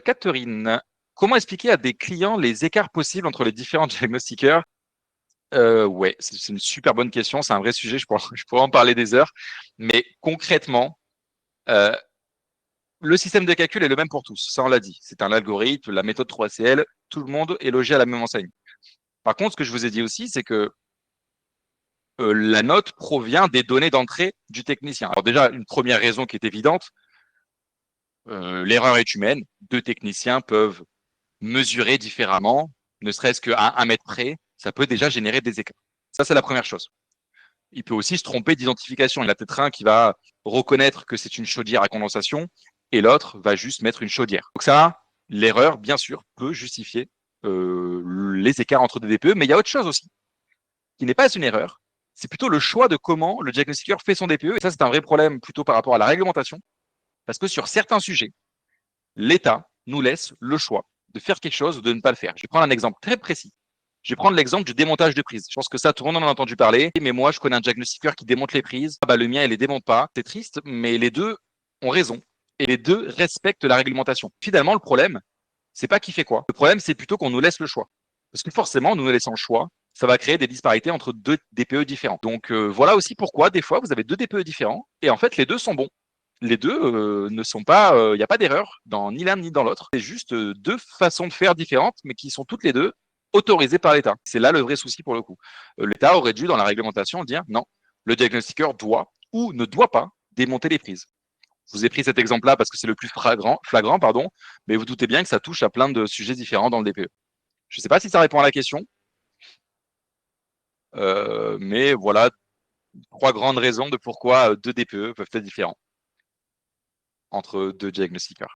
Catherine, comment expliquer à des clients les écarts possibles entre les différents diagnostiqueurs? Ouais, c'est une super bonne question. C'est un vrai sujet. Je pourrais en parler des heures. Mais concrètement, euh, le système de calcul est le même pour tous. Ça, on l'a dit. C'est un algorithme, la méthode 3CL. Tout le monde est logé à la même enseigne. Par contre, ce que je vous ai dit aussi, c'est que la note provient des données d'entrée du technicien. Alors déjà, une première raison qui est évidente, l'erreur est humaine. Deux techniciens peuvent mesurer différemment, ne serait-ce qu'à 1 mètre près, ça peut déjà générer des écarts. Ça, c'est la première chose. Il peut aussi se tromper d'identification. Il y en a peut-être un qui va reconnaître que c'est une chaudière à condensation et l'autre va juste mettre une chaudière. Donc ça, l'erreur, bien sûr, peut justifier les écarts entre des DPE, mais il y a autre chose aussi, qui n'est pas une erreur. C'est plutôt le choix de comment le diagnostiqueur fait son DPE. Et ça, c'est un vrai problème plutôt par rapport à la réglementation, parce que sur certains sujets, l'État nous laisse le choix de faire quelque chose ou de ne pas le faire. Je vais prendre un exemple très précis. Je vais prendre l'exemple du démontage de prises. Je pense que ça, tout le monde en a entendu parler. Mais moi, je connais un diagnostiqueur qui démonte les prises. Ah bah, le mien, il les démonte pas. C'est triste, mais les deux ont raison. Et les deux respectent la réglementation. Finalement, le problème, c'est pas qui fait quoi. Le problème, c'est plutôt qu'on nous laisse le choix. Parce que forcément, nous laissant le choix, ça va créer des disparités entre deux DPE différents. Donc voilà aussi pourquoi, des fois, vous avez deux DPE différents. Et en fait, les deux sont bons. Les deux ne sont pas, il n'y a pas d'erreur dans ni l'un ni dans l'autre. C'est juste deux façons de faire différentes, mais qui sont toutes les deux autorisées par l'État. C'est là le vrai souci pour le coup. L'État aurait dû, dans la réglementation, dire non, le diagnostiqueur doit ou ne doit pas démonter les prises. Je vous ai pris cet exemple-là parce que c'est le plus flagrant, pardon, mais vous doutez bien que ça touche à plein de sujets différents dans le DPE. Je ne sais pas si ça répond à la question, mais voilà 3 grandes raisons de pourquoi deux DPE peuvent être différents entre deux diagnostiqueurs.